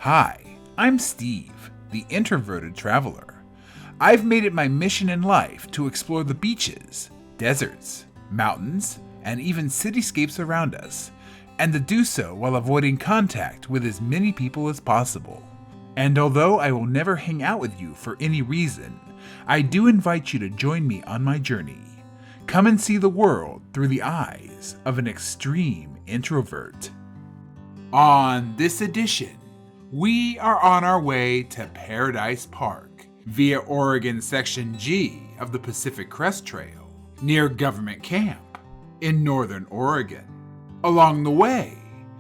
Hi, I'm Steve, the introverted traveler. I've made it my mission in life to explore the beaches, deserts, mountains, and even cityscapes around us, and to do so while avoiding contact with as many people as possible. And although I will never hang out with you for any reason, I do invite you to join me on my journey. Come and see the world through the eyes of an extreme introvert. On this edition, we are on our way to Paradise Park via Oregon Section G of the Pacific Crest Trail near Government Camp in northern Oregon. Along the way,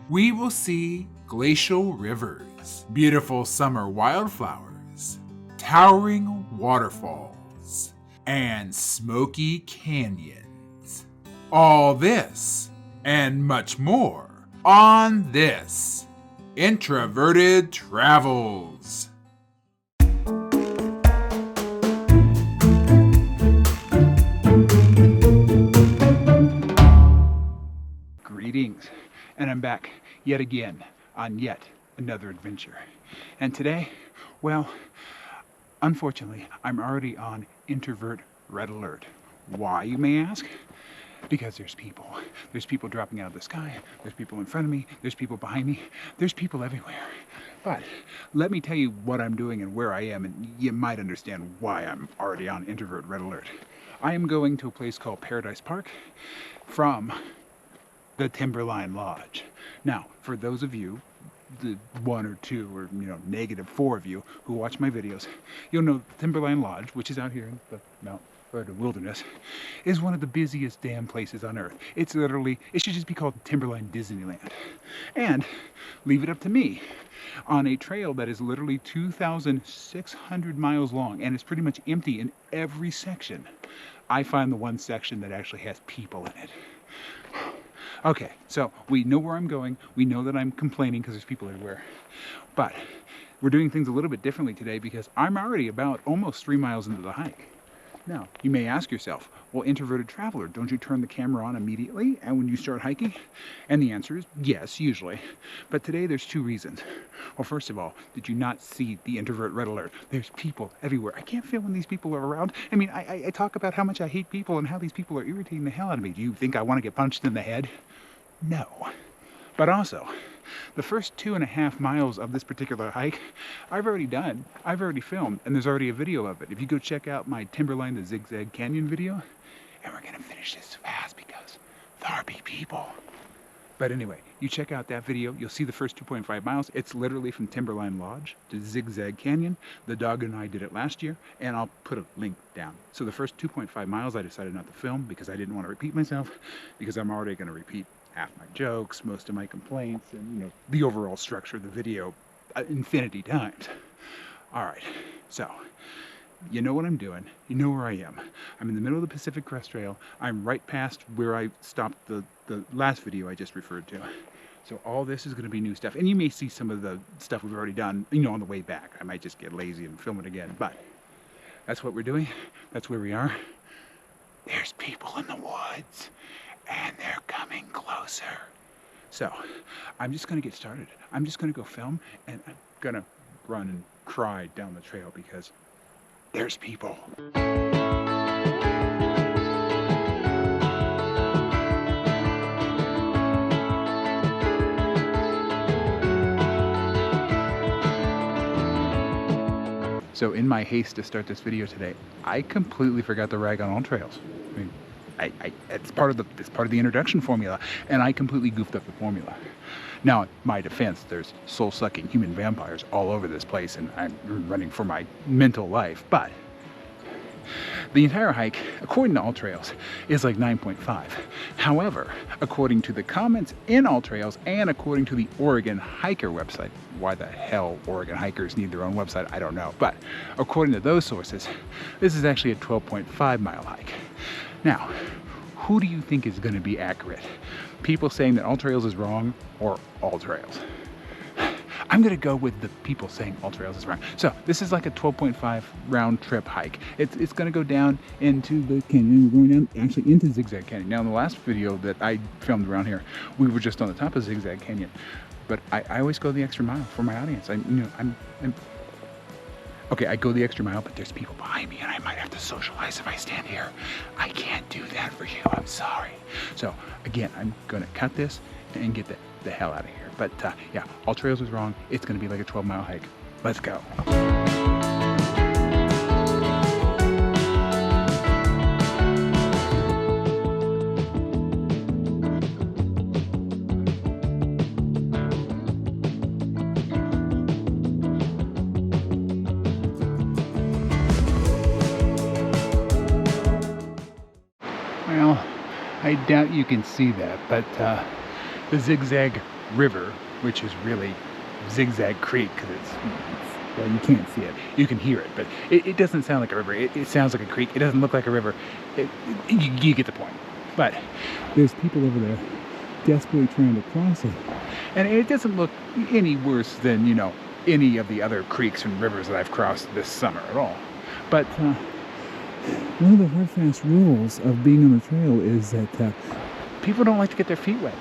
we will see glacial rivers, beautiful summer wildflowers, towering waterfalls, and smoky canyons. All this and much more on this Introverted Travels. Greetings, and I'm back yet again on yet another adventure. And today, well, unfortunately, I'm already on introvert red alert. Why, you may ask? Because there's people. There's people dropping out of the sky. There's people in front of me. There's people behind me. There's people everywhere. But let me tell you what I'm doing and where I am, and you might understand why I'm already on introvert red alert. I am going to a place called Paradise Park from the Timberline Lodge. Now, for those of you, the one or two or -4 of you who watch my videos, you'll know the Timberline Lodge, which is out here in the mountain or the wilderness, is one of the busiest damn places on earth. It's literally, it should just be called Timberline Disneyland. And leave it up to me, on a trail that is literally 2,600 miles long and it's pretty much empty in every section, I find the one section that actually has people in it. Okay, so we know where I'm going. We know that I'm complaining because there's people everywhere. But we're doing things a little bit differently today because I'm already about almost 3 miles into the hike. Now, you may ask yourself, well, introverted traveler, don't you turn the camera on immediately and when you start hiking? And the answer is yes, usually. But today there's 2 reasons. Well, first of all, did you not see the introvert red alert? There's people everywhere. I can't feel when these people are around. I mean, I talk about how much I hate people and how these people are irritating the hell out of me. Do you think I want to get punched in the head? No. But also, the first 2.5 miles of this particular hike, I've already done. I've already filmed, and there's already a video of it. If you go check out my Timberline, the Zigzag Canyon video, and we're gonna finish this fast because there be people. But anyway, you check out that video, you'll see the first 2.5 miles. It's literally from Timberline Lodge to Zigzag Canyon. The dog and I did it last year, and I'll put a link down. So the first 2.5 miles I decided not to film because I didn't want to repeat myself, because I'm already gonna repeat half my jokes, most of my complaints, and the overall structure of the video infinity times. All right, so you know what I'm doing. You know where I am. I'm in the middle of the Pacific Crest Trail. I'm right past where I stopped the last video I just referred to. So all this is going to be new stuff, and you may see some of the stuff we've already done, on the way back. I might just get lazy and film it again, but that's what we're doing. That's where we are. There's people in the woods. And they're coming closer. So I'm just going to get started. I'm just going to go film, and I'm going to run and cry down the trail because there's people. So in my haste to start this video today, I completely forgot to rag on all trails. I mean, it's part of the introduction formula, and I completely goofed up the formula. Now, in my defense, there's soul-sucking human vampires all over this place, and I'm running for my mental life. But the entire hike, according to All Trails, is like 9.5. However, according to the comments in All Trails and according to the Oregon Hiker website, why the hell Oregon hikers need their own website, I don't know. But according to those sources, this is actually a 12.5 mile hike. Now, who do you think is going to be accurate? People saying that All Trails is wrong or All Trails? I'm going to go with the people saying All Trails is wrong. So this is like a 12.5 round trip hike. It's going to go down into the canyon. We're going down actually into Zigzag Canyon. Now in the last video that I filmed around here, we were just on the top of Zigzag Canyon. but I always go the extra mile for my audience. I'm okay, I go the extra mile, but there's people behind me and I might have to socialize if I stand here. I can't do that for you. I'm sorry. So again, I'm gonna cut this and get the hell out of here. But yeah, All Trails was wrong. It's gonna be like a 12-mile hike. Let's go. Well, I doubt you can see that, but the Zigzag River, which is really Zigzag Creek, because well, you can't see it. You can hear it, but it doesn't sound like a river. It sounds like a creek. It doesn't look like a river. You get the point. But there's people over there desperately trying to cross it. And it doesn't look any worse than, any of the other creeks and rivers that I've crossed this summer at all. But one of the hard, fast rules of being on the trail is that people don't like to get their feet wet.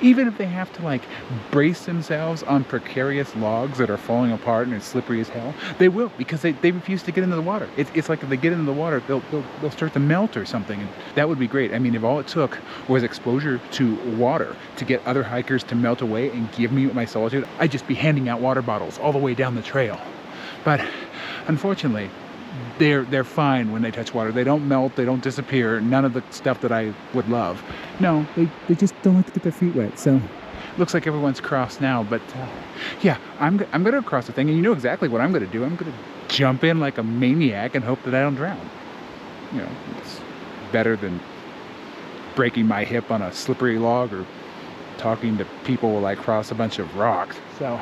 Even if they have to brace themselves on precarious logs that are falling apart and it's slippery as hell, they will, because they refuse to get into the water. It's like if they get into the water, they'll start to melt or something, and that would be great. I mean, if all it took was exposure to water to get other hikers to melt away and give me my solitude, I'd just be handing out water bottles all the way down the trail. But unfortunately, they're fine when they touch water. They don't melt, they don't disappear, none of the stuff that I would love. No, they just don't like to get their feet wet. So looks like everyone's crossed now, but yeah, I'm gonna cross the thing, and you know exactly what I'm gonna do. I'm gonna jump in like a maniac and hope that I don't drown. It's better than breaking my hip on a slippery log or talking to people while I cross a bunch of rocks. So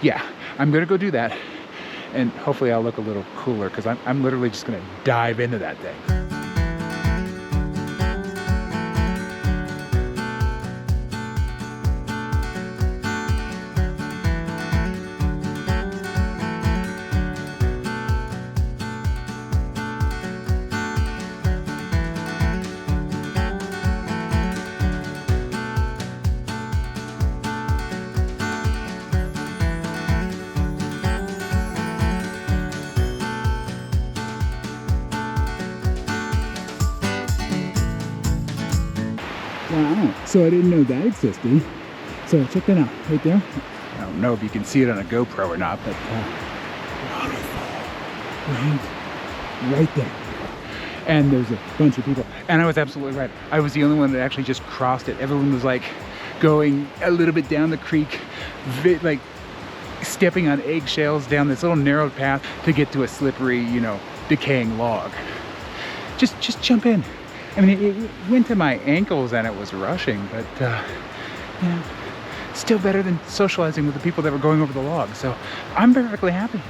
yeah, I'm gonna go do that. And hopefully I'll look a little cooler, because I'm literally just going to dive into that thing. Wow, so I didn't know that existed. So check that out, right there. I don't know if you can see it on a GoPro or not, but right there. And there's a bunch of people. And I was absolutely right. I was the only one that actually just crossed it. Everyone was going a little bit down the creek, stepping on eggshells down this little narrow path to get to a slippery, decaying log. Just jump in. I mean, it went to my ankles and it was rushing, but still better than socializing with the people that were going over the log. So I'm perfectly happy.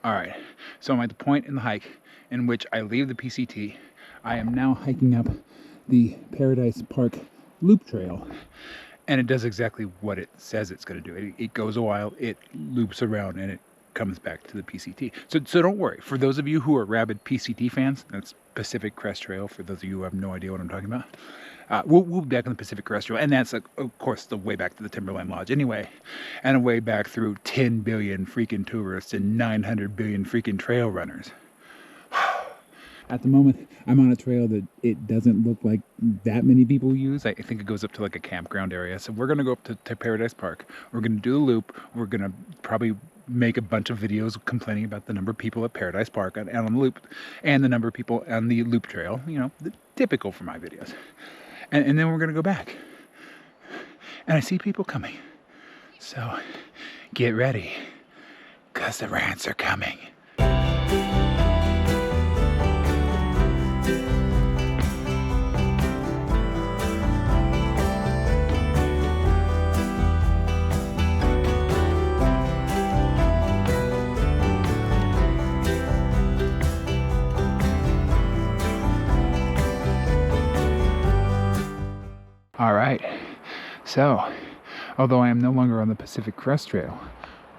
All right, so I'm at the point in the hike in which I leave the PCT. I am now hiking up the Paradise Park Loop Trail, and it does exactly what it says it's going to do. It goes a while, it loops around, and it comes back to the PCT. So don't worry. For those of you who are rabid PCT fans, that's Pacific Crest Trail, for those of you who have no idea what I'm talking about. We'll be back on the Pacific Crest Trail, and that's, of course, the way back to the Timberline Lodge anyway, and a way back through 10 billion freaking tourists and 900 billion freaking trail runners. At the moment, I'm on a trail that it doesn't look like that many people use. I think it goes up to like a campground area. So we're going to go up to Paradise Park. We're going to do the loop. We're going to probably make a bunch of videos complaining about the number of people at Paradise Park and on the loop, and the number of people on the loop trail, typical for my videos. And then we're going to go back. And I see people coming. So get ready, because the rants are coming. So, although I am no longer on the Pacific Crest Trail,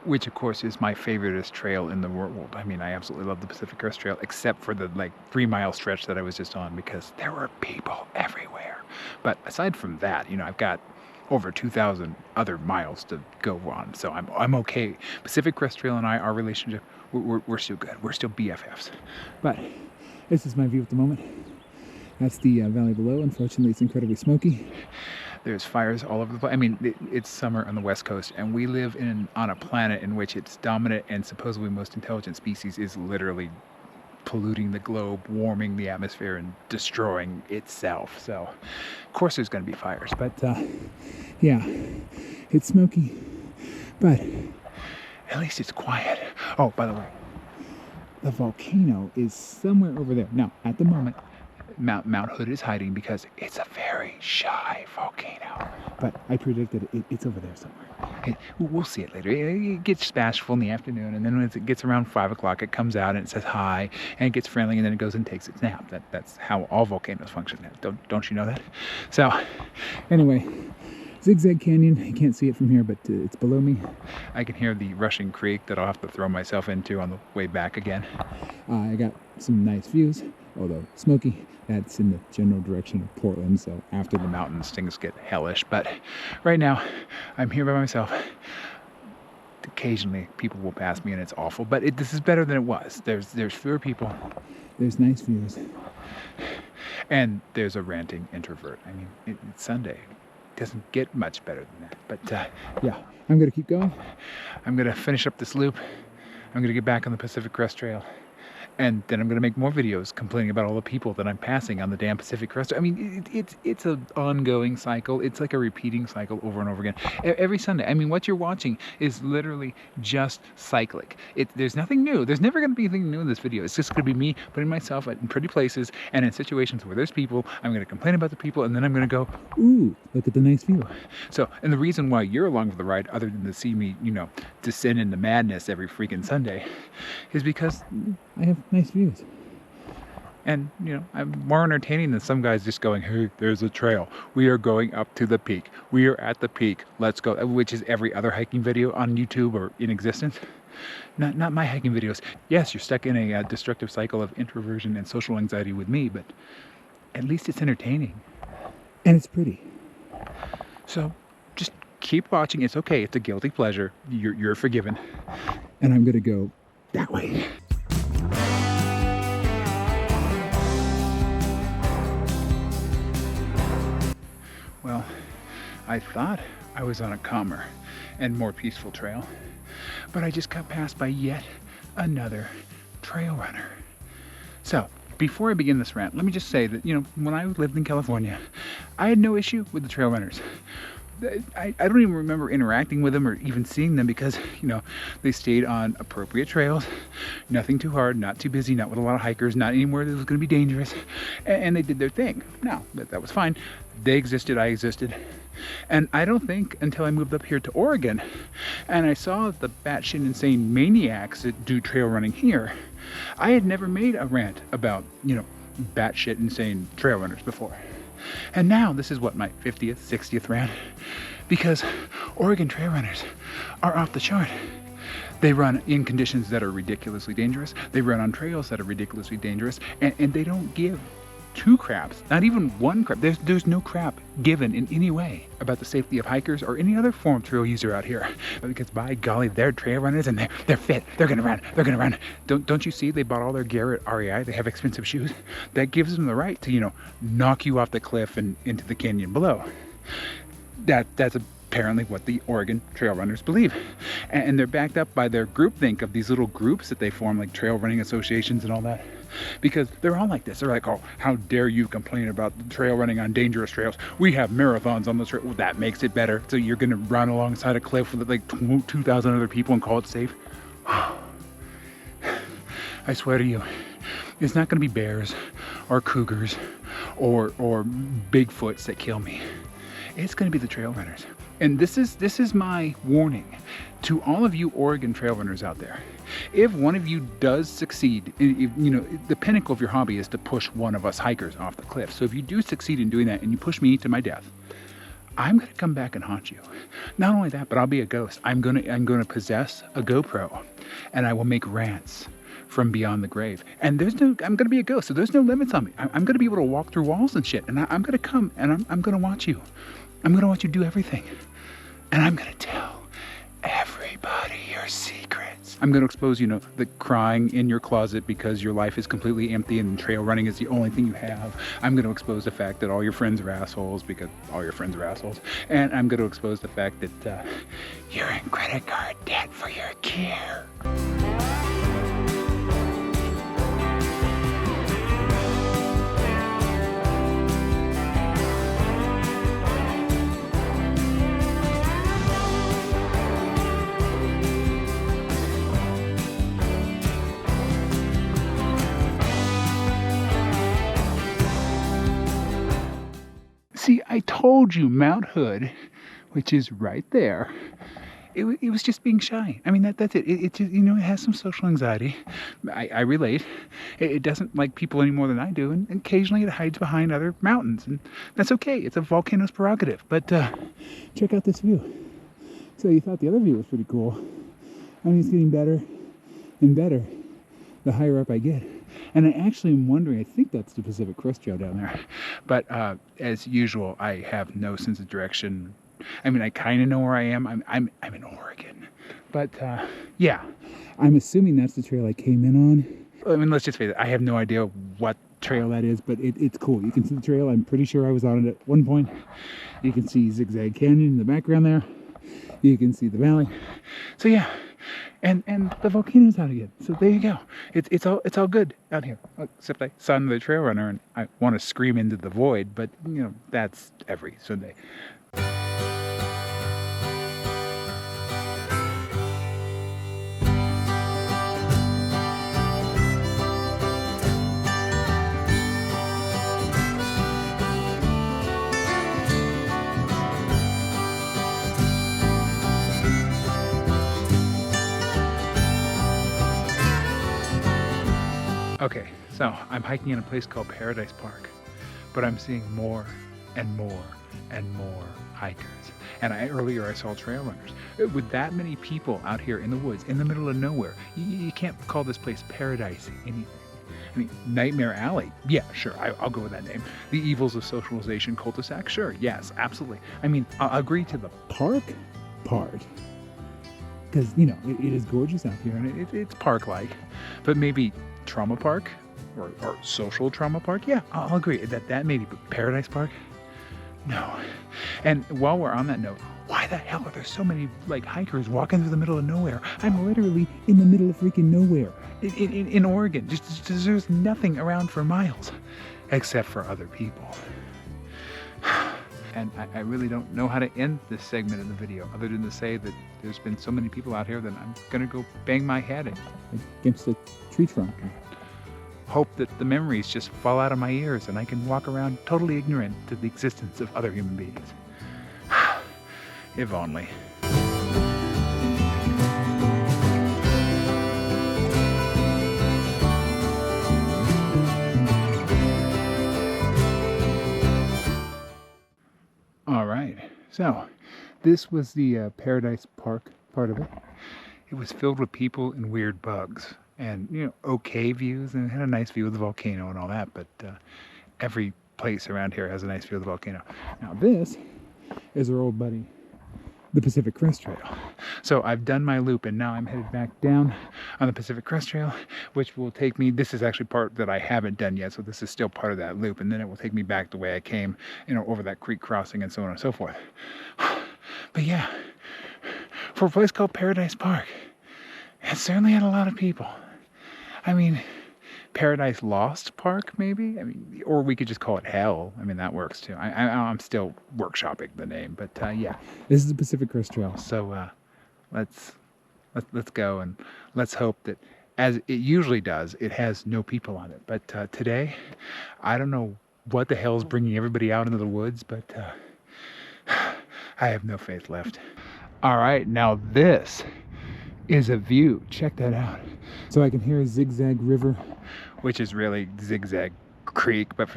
which of course is my favoriteest trail in the world. I mean, I absolutely love the Pacific Crest Trail, except for the 3-mile stretch that I was just on, because there were people everywhere. But aside from that, I've got over 2,000 other miles to go on, so I'm okay. Pacific Crest Trail and I, our relationship, we're still good. We're still BFFs. But this is my view at the moment. That's the valley below. Unfortunately, it's incredibly smoky. There's fires all over the place. I mean, it's summer on the West Coast, and we live on a planet in which its dominant and supposedly most intelligent species is literally polluting the globe, warming the atmosphere, and destroying itself. So, of course, there's going to be fires. But, yeah, it's smoky, but at least it's quiet. Oh, by the way, the volcano is somewhere over there. Now, at the moment, Mount Hood is hiding because it's a very shy volcano. But I predicted it's over there somewhere. We'll see it later. It gets bashful in the afternoon, and then when it gets around 5 o'clock, it comes out and it says hi, and it gets friendly, and then it goes and takes its nap. That's how all volcanoes function. Don't you know that? So, anyway, Zigzag Canyon. You can't see it from here, but it's below me. I can hear the rushing creek that I'll have to throw myself into on the way back again. I got some nice views, although smoky. That's in the general direction of Portland, so after the mountains, things get hellish. But right now, I'm here by myself. Occasionally, people will pass me, and it's awful. But this is better than it was. There's fewer people. There's nice views. And there's a ranting introvert. I mean, it's Sunday. It doesn't get much better than that. But yeah, I'm going to keep going. I'm going to finish up this loop. I'm going to get back on the Pacific Crest Trail. And then I'm going to make more videos complaining about all the people that I'm passing on the damn Pacific Crest. I mean, it's an ongoing cycle. It's like a repeating cycle over and over again. Every Sunday. I mean, what you're watching is literally just cyclic. There's nothing new. There's never going to be anything new in this video. It's just going to be me putting myself in pretty places and in situations where there's people. I'm going to complain about the people, and then I'm going to go, ooh, look at the nice view. So, and the reason why you're along for the ride, other than to see me, descend into madness every freaking Sunday, is because I have nice views. And, I'm more entertaining than some guys just going, hey, there's a trail. We are going up to the peak. We are at the peak. Let's go. Which is every other hiking video on YouTube or in existence. Not my hiking videos. Yes, you're stuck in a destructive cycle of introversion and social anxiety with me, but at least it's entertaining. And it's pretty. So just keep watching. It's okay. It's a guilty pleasure. You're forgiven. And I'm going to go that way. Well, I thought I was on a calmer and more peaceful trail, but I just got passed by yet another trail runner. So, before I begin this rant, let me just say that, when I lived in California, I had no issue with the trail runners. I don't even remember interacting with them or even seeing them because, they stayed on appropriate trails, nothing too hard, not too busy, not with a lot of hikers, not anywhere that was going to be dangerous, and they did their thing. Now, that was fine. They existed, I existed. And I don't think until I moved up here to Oregon and I saw the batshit insane maniacs that do trail running here, I had never made a rant about, batshit insane trail runners before. And now this is my 50th, 60th rant, because Oregon trail runners are off the chart. They run in conditions that are ridiculously dangerous. They run on trails that are ridiculously dangerous, and they don't give two craps, not even one crap. There's no crap given in any way about the safety of hikers or any other form of trail user out here. Because by golly, they're trail runners and they're fit. They're gonna run. Don't you see? They bought all their gear at REI. They have expensive shoes. That gives them the right to knock you off the cliff and into the canyon below. That's apparently what the Oregon trail runners believe. And they're backed up by their groupthink of these little groups that they form, like trail running associations and all that. Because they're all like this. They're like, oh, how dare you complain about trail running on dangerous trails? We have marathons on the trail. Well, that makes it better. So you're going to run alongside a cliff with like 2,000 other people and call it safe? I swear to you, it's not going to be bears or cougars or Bigfoots that kill me. It's going to be the trail runners. And this is my warning to all of you Oregon trail runners out there. If one of you does succeed, the pinnacle of your hobby is to push one of us hikers off the cliff. So if you do succeed in doing that and you push me to my death, I'm gonna come back and haunt you. Not only that, but I'll be a ghost. I'm gonna possess a GoPro, and I will make rants from beyond the grave. And I'm gonna be a ghost, so there's no limits on me. I'm gonna be able to walk through walls and shit, and I'm gonna come and I'm gonna watch you. I'm gonna watch you do everything, and I'm gonna tell everybody your secrets. I'm gonna expose, the crying in your closet because your life is completely empty and trail running is the only thing you have. I'm gonna expose the fact that all your friends are assholes because all your friends are assholes. And I'm gonna expose the fact that you're in credit card debt for your care. See, I told you Mount Hood, which is right there, it was just being shy. I mean, that's it. It just, it has some social anxiety. I relate. It doesn't like people any more than I do, and occasionally it hides behind other mountains, and that's okay. It's a volcano's prerogative. But check out this view. So you thought the other view was pretty cool. I mean, it's getting better and better the higher up I get. And I actually am wondering, I think that's the Pacific Crest Trail down there. But as usual, I have no sense of direction. I mean, I kind of know where I am. I'm in Oregon. But yeah, I'm assuming that's the trail I came in on. I mean, let's just face it, I have no idea what trail that is, but it's cool. You can see the trail. I'm pretty sure I was on it at one point. You can see Zigzag Canyon in the background there. You can see the valley. So yeah. And the volcano's out again. So there you go. It's all good out here. Except I saw another trail runner and I want to scream into the void, but that's every Sunday. Okay, so I'm hiking in a place called Paradise Park, but I'm seeing more and more and more hikers. And earlier I saw trail runners. With that many people out here in the woods, in the middle of nowhere, you can't call this place paradise anything. I mean, Nightmare Alley, yeah, sure, I'll go with that name. The evils of socialization cul-de-sac, sure, yes, absolutely. I mean, I'll agree to the park part, because, it is gorgeous out here, and it's park-like, but maybe trauma park or social trauma park, yeah, I'll agree that maybe, but Paradise Park, no. And while we're on that note, why the hell are there so many hikers walking through the middle of nowhere? I'm literally in the middle of freaking nowhere in Oregon. Just there's nothing around for miles except for other people. And I really don't know how to end this segment of the video other than to say that there's been so many people out here that I'm gonna go bang my head against a tree trunk and hope that the memories just fall out of my ears and I can walk around totally ignorant to the existence of other human beings. If only. All right, so this was the Paradise Park part of it. It was filled with people and weird bugs and, okay views, and it had a nice view of the volcano and all that, but every place around here has a nice view of the volcano. Now this is our old buddy, the Pacific Crest Trail. So I've done my loop and now I'm headed back down on the Pacific Crest Trail, which will take me, this is actually part that I haven't done yet, so this is still part of that loop, and then it will take me back the way I came, over that creek crossing and so on and so forth. But yeah, for a place called Paradise Park, it certainly had a lot of people. I mean, Paradise Lost Park, maybe? I mean, or we could just call it Hell. I mean, that works too. I'm still workshopping the name, but yeah, this is the Pacific Crest Trail. So let's go and let's hope that, as it usually does, it has no people on it. But today, I don't know what the hell's bringing everybody out into the woods, but I have no faith left. All right, now this is a view. Check that out. So I can hear a Zigzag River, which is really Zigzag Creek. But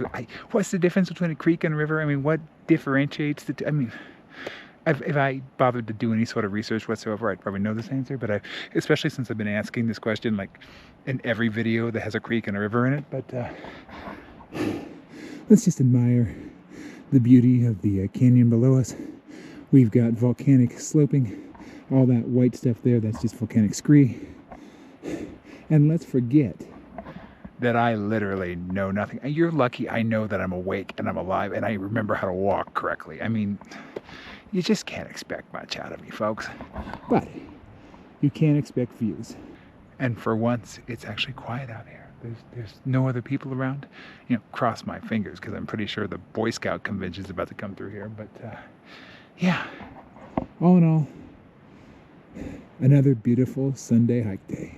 what's the difference between a creek and a river? I mean, what differentiates the two? I mean, if I bothered to do any sort of research whatsoever, I'd probably know this answer, but especially since I've been asking this question like in every video that has a creek and a river in it. But let's just admire the beauty of the canyon below us. We've got volcanic sloping, all that white stuff there, that's just volcanic scree. And let's forget that I literally know nothing. You're lucky I know that I'm awake and I'm alive and I remember how to walk correctly. I mean, you just can't expect much out of me, folks. But you can't expect views. And for once, it's actually quiet out here. There's no other people around. You know, cross my fingers because I'm pretty sure the Boy Scout convention is about to come through here. But yeah, all in all, another beautiful Sunday hike day.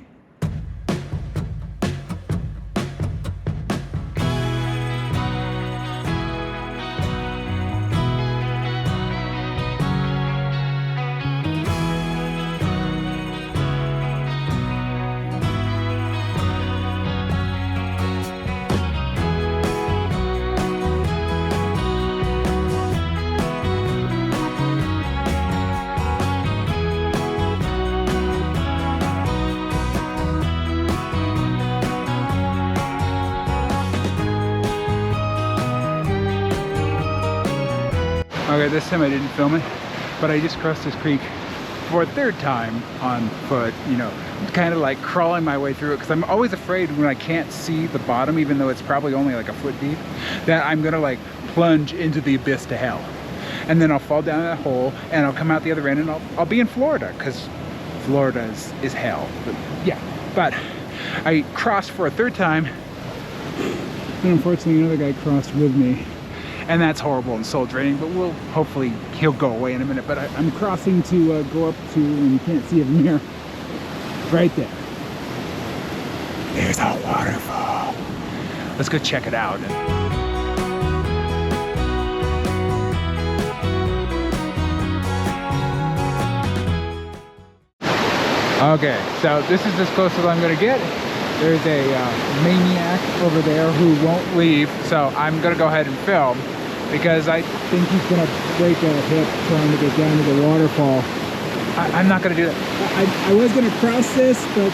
Okay, this time I didn't film it, but I just crossed this creek for a third time on foot, you know, kind of like crawling my way through it, because I'm always afraid when I can't see the bottom, even though it's probably only like a foot deep, that I'm gonna like plunge into the abyss to hell. And then I'll fall down that hole and I'll come out the other end and I'll be in Florida, because Florida is hell. But yeah, but I crossed for a third time, and unfortunately another guy crossed with me. And that's horrible and soul draining, but hopefully he'll go away in a minute. But I'm crossing to go up to, and you can't see it from here, right there. There's a waterfall. Let's go check it out. Okay, so this is as close as I'm gonna get. There's a maniac over there who won't leave, so I'm gonna go ahead and film, because I think he's gonna break a hip trying to get down to the waterfall. I'm not gonna do that. I was gonna cross this, but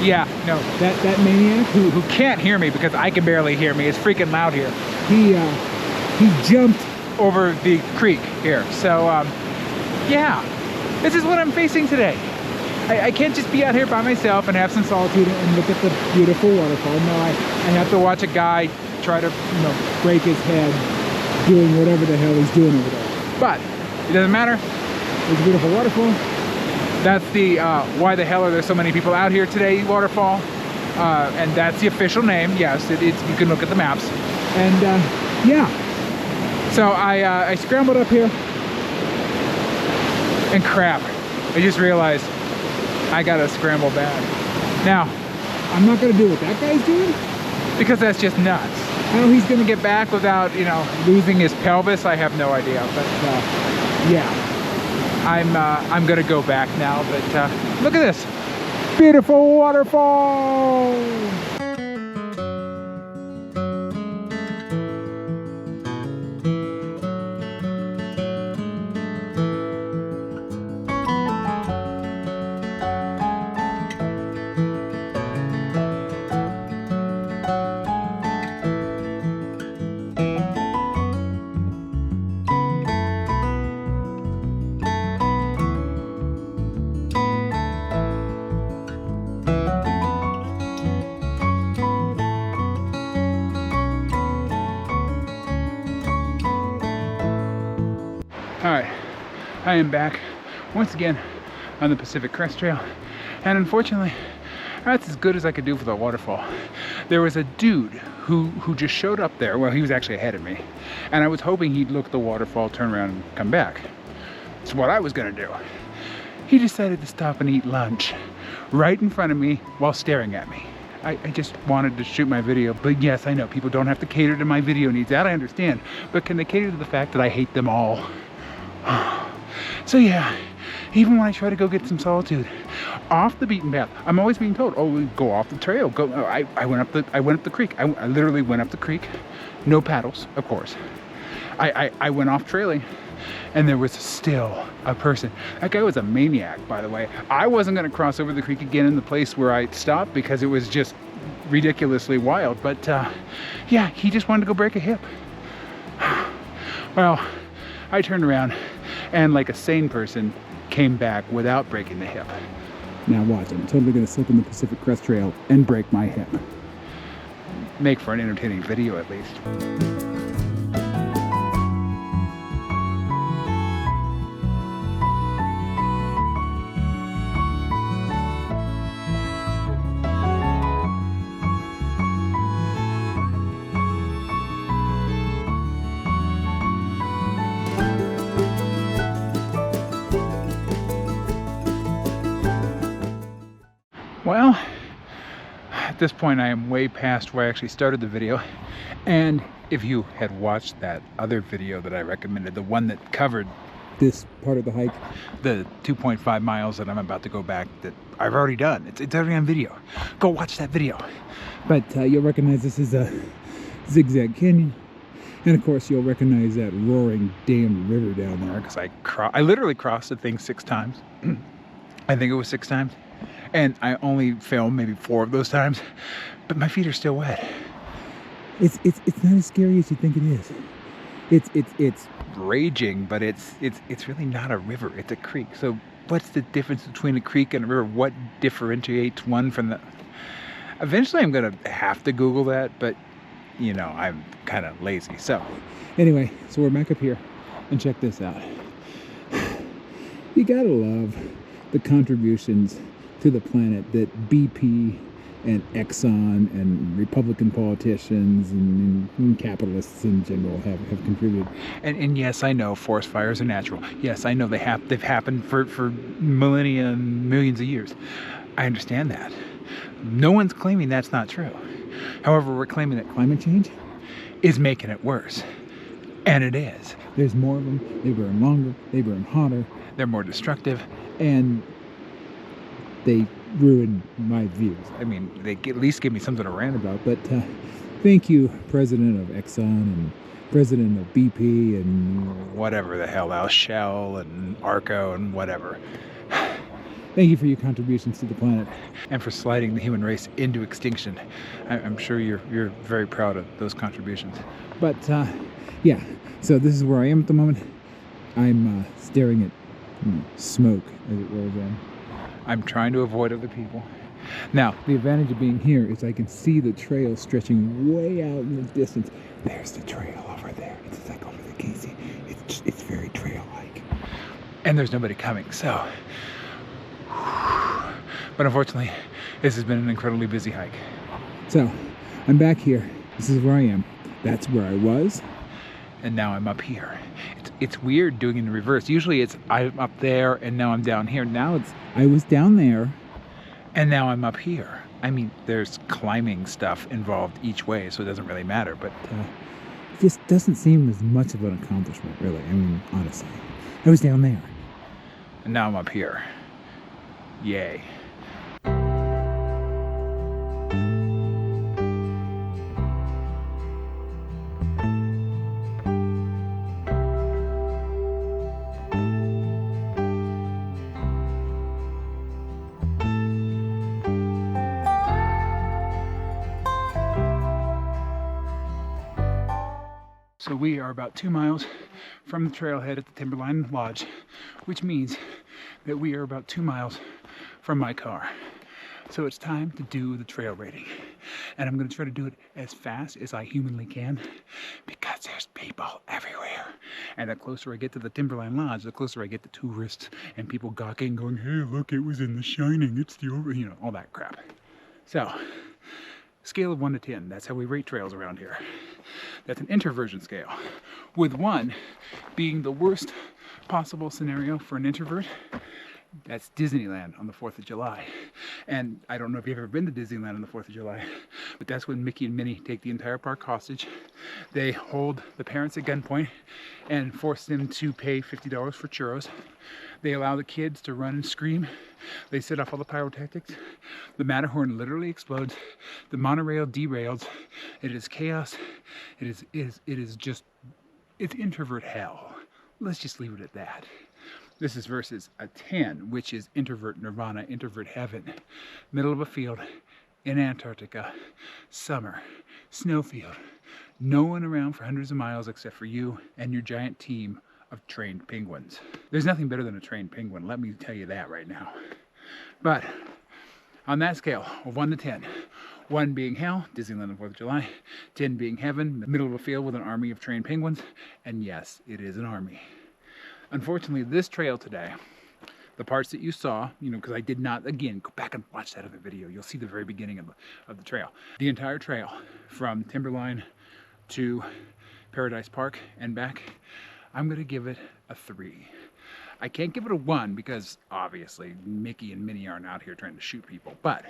yeah, no, that maniac who can't hear me because I can barely hear me, it's freaking loud here. He jumped over the creek here. So yeah, this is what I'm facing today. I can't just be out here by myself and have some solitude and look at the beautiful waterfall. No, I have to watch a guy try to, you know, break his head doing whatever the hell he's doing over there. But it doesn't matter. It's a beautiful waterfall. That's the why the hell are there so many people out here today waterfall. And that's the official name. Yes, it's you can look at the maps. And yeah. So I scrambled up here. And crap, I just realized I gotta scramble back. Now, I'm not gonna do what that guy's doing, because that's just nuts. How he's gonna get back without, you know, losing his pelvis, I have no idea. But yeah, I'm gonna go back now. But look at this beautiful waterfall. Alright, I am back once again on the Pacific Crest Trail, and unfortunately that's as good as I could do for the waterfall. There was a dude who just showed up there. Well, he was actually ahead of me, and I was hoping he'd look at the waterfall, turn around and come back. It's what I was gonna do. He decided to stop and eat lunch right in front of me while staring at me. I just wanted to shoot my video, but yes, I know people don't have to cater to my video needs. That I understand, but can they cater to the fact that I hate them all? So yeah, even when I try to go get some solitude off the beaten path, I'm always being told, oh, go off the trail, go. I went up the creek. I literally went up the creek, no paddles, of course. I went off trailing, and there was still a person. That guy was a maniac, by the way. I wasn't going to cross over the creek again in the place where I stopped because it was just ridiculously wild. But yeah, he just wanted to go break a hip. Well, I turned around and, like a sane person, came back without breaking the hip. Now watch, I'm totally going to slip in the Pacific Crest Trail and break my hip. Make for an entertaining video, at least. Well, at this point I am way past where I actually started the video, and if you had watched that other video that I recommended, the one that covered this part of the hike, the 2.5 miles that I'm about to go back, that I've already done, it's already on video. Go watch that video. But you'll recognize this is a zigzag canyon, and of course you'll recognize that roaring damn river down there, because I literally crossed the thing 6 times. I think it was 6 times. And I only filmed maybe 4 of those times, but my feet are still wet. It's not as scary as you think it is. It's raging, but it's really not a river. It's a creek. So what's the difference between a creek and a river? What differentiates one from the? Eventually, I'm gonna have to Google that, but you know, I'm kind of lazy. So anyway, so we're back up here, and check this out. You gotta love the contributions to the planet that BP and Exxon and Republican politicians and capitalists in general have contributed. And yes, I know forest fires are natural. Yes, I know they've happened for millennia and millions of years. I understand that. No one's claiming that's not true. However, we're claiming that climate change is making it worse. And it is. There's more of them. They burn longer. They burn hotter. They're more destructive. And they ruined my views. I mean, they at least give me something to rant about. But thank you, President of Exxon and President of BP and whatever the hell else, Shell and Arco and whatever. Thank you for your contributions to the planet and for sliding the human race into extinction. I'm sure you're very proud of those contributions. But yeah, so this is where I am at the moment. I'm staring at smoke as it rolls in. I'm trying to avoid other people. Now, the advantage of being here is I can see the trail stretching way out in the distance. There's the trail over there. It's like over the Casey. It's very trail-like. And there's nobody coming, so. But unfortunately, this has been an incredibly busy hike. So, I'm back here. This is where I am. That's where I was. And now I'm up here. It's weird doing it in reverse. Usually I'm up there and now I'm down here. Now I was down there and now I'm up here. I mean, there's climbing stuff involved each way, so it doesn't really matter, but it just doesn't seem as much of an accomplishment, really. I mean, honestly. I was down there. And now I'm up here. Yay. So we are about 2 miles from the trailhead at the Timberline Lodge, which means that we are about 2 miles from my car. So it's time to do the trail rating. And I'm going to try to do it as fast as I humanly can because there's people everywhere. And the closer I get to the Timberline Lodge, the closer I get to tourists and people gawking, going, hey, look, it was in The Shining. It's the over, you know, all that crap. So, scale of 1 to 10. That's how we rate trails around here. That's an introversion scale, with 1 being the worst possible scenario for an introvert. That's Disneyland on the 4th of July. And I don't know if you've ever been to Disneyland on the 4th of July, but that's when Mickey and Minnie take the entire park hostage. They hold the parents at gunpoint and force them to pay $50 for churros. They allow the kids to run and scream. They set off all the pyrotechnics. The Matterhorn literally explodes. The monorail derails. It is chaos. It is It's introvert hell. Let's just leave it at that. This is versus a 10, which is introvert nirvana, introvert heaven. Middle of a field in Antarctica, summer, snowfield. No one around for hundreds of miles except for you and your giant team of trained penguins. There's nothing better than a trained penguin, let me tell you that right now. But on that scale of 1 to 10, 1 being hell, Disneyland on 4th of July, 10 being heaven, the middle of a field with an army of trained penguins, and yes, it is an army. Unfortunately, this trail today, the parts that you saw, because I did not, again, go back and watch that other video. You'll see the very beginning of the trail. The entire trail from Timberline to Paradise Park and back, I'm gonna give it a 3. I can't give it a 1 because obviously Mickey and Minnie aren't out here trying to shoot people, but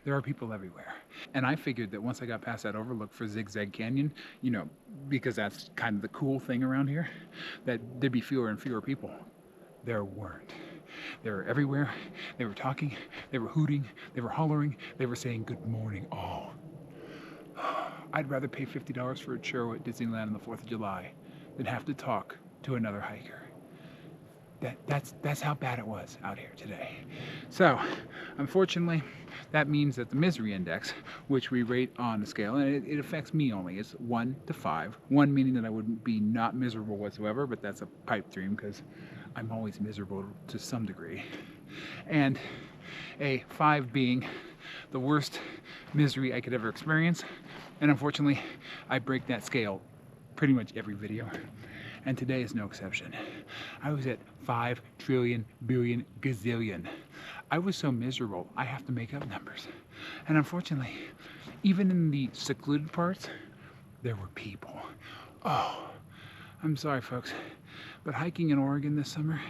there are people everywhere. And I figured that once I got past that overlook for Zigzag Canyon, because that's kind of the cool thing around here, that there'd be fewer and fewer people. There weren't. They were everywhere. They were talking, they were hooting, they were hollering, they were saying good morning. Oh, I'd rather pay $50 for a churro at Disneyland on the 4th of July than have to talk to another hiker. That's how bad it was out here today. So, unfortunately, that means that the misery index, which we rate on a scale, and it affects me only, is 1 to 5. 1 meaning that I wouldn't be not miserable whatsoever, but that's a pipe dream because I'm always miserable to some degree. And a 5 being the worst misery I could ever experience. And unfortunately, I break that scale pretty much every video. And today is no exception. I was at 5 trillion billion gazillion. I was so miserable, I have to make up numbers. And unfortunately, even in the secluded parts, there were people. Oh, I'm sorry folks, but hiking in Oregon this summer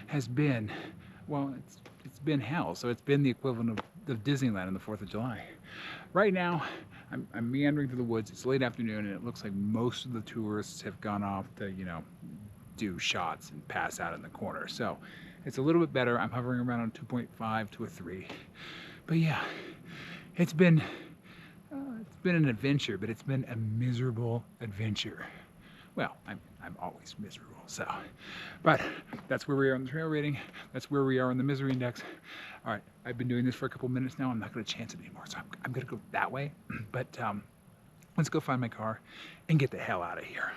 has been, well, it's been hell. So it's been the equivalent of Disneyland on the 4th of July. Right now, I'm meandering through the woods. It's late afternoon and it looks like most of the tourists have gone off to, do shots and pass out in the corner. So it's a little bit better. I'm hovering around on 2.5 to a 3. But yeah, it's been an adventure, but it's been a miserable adventure. Well, I'm always miserable, so. But that's where we are on the trail rating. That's where we are on the misery index. All right, I've been doing this for a couple minutes now. I'm not gonna chance it anymore, so I'm gonna go that way. But let's go find my car and get the hell out of here.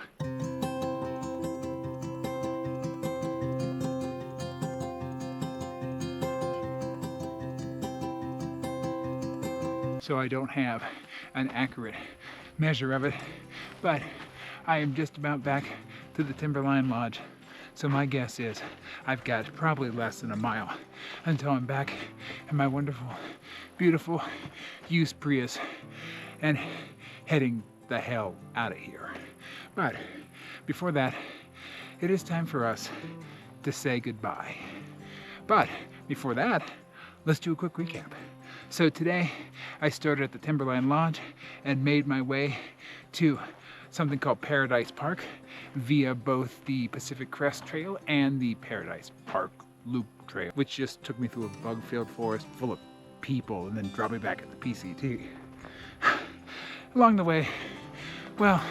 So I don't have an accurate measure of it, but I am just about back to the Timberline Lodge. So my guess is I've got probably less than a mile until I'm back in my wonderful, beautiful used Prius and heading the hell out of here. But before that, it is time for us to say goodbye. But before that, let's do a quick recap. So today I started at the Timberline Lodge and made my way to something called Paradise Park via both the Pacific Crest Trail and the Paradise Park Loop Trail, which just took me through a bug-filled forest full of people and then dropped me back at the PCT. Along the way, well,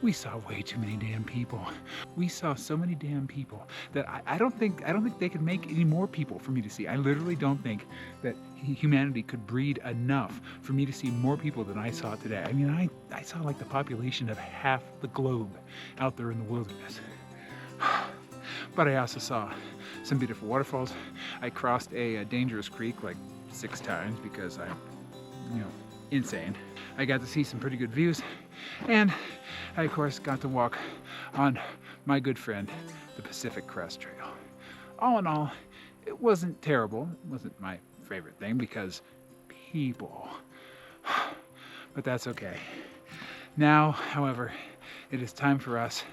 we saw way too many damn people. We saw so many damn people that I don't think they could make any more people for me to see. I literally don't think that humanity could breed enough for me to see more people than I saw today. I mean, I saw like the population of half the globe out there in the wilderness. But I also saw some beautiful waterfalls. I crossed a dangerous creek like 6 times because I'm, insane. I got to see some pretty good views, and I of course got to walk on my good friend, the Pacific Crest Trail. All in all, it wasn't terrible. It wasn't my favorite thing because people, but that's okay. Now, however, it is time for us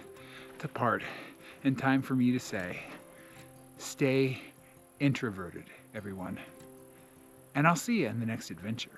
to part and time for me to say, stay introverted, everyone. And I'll see you in the next adventure.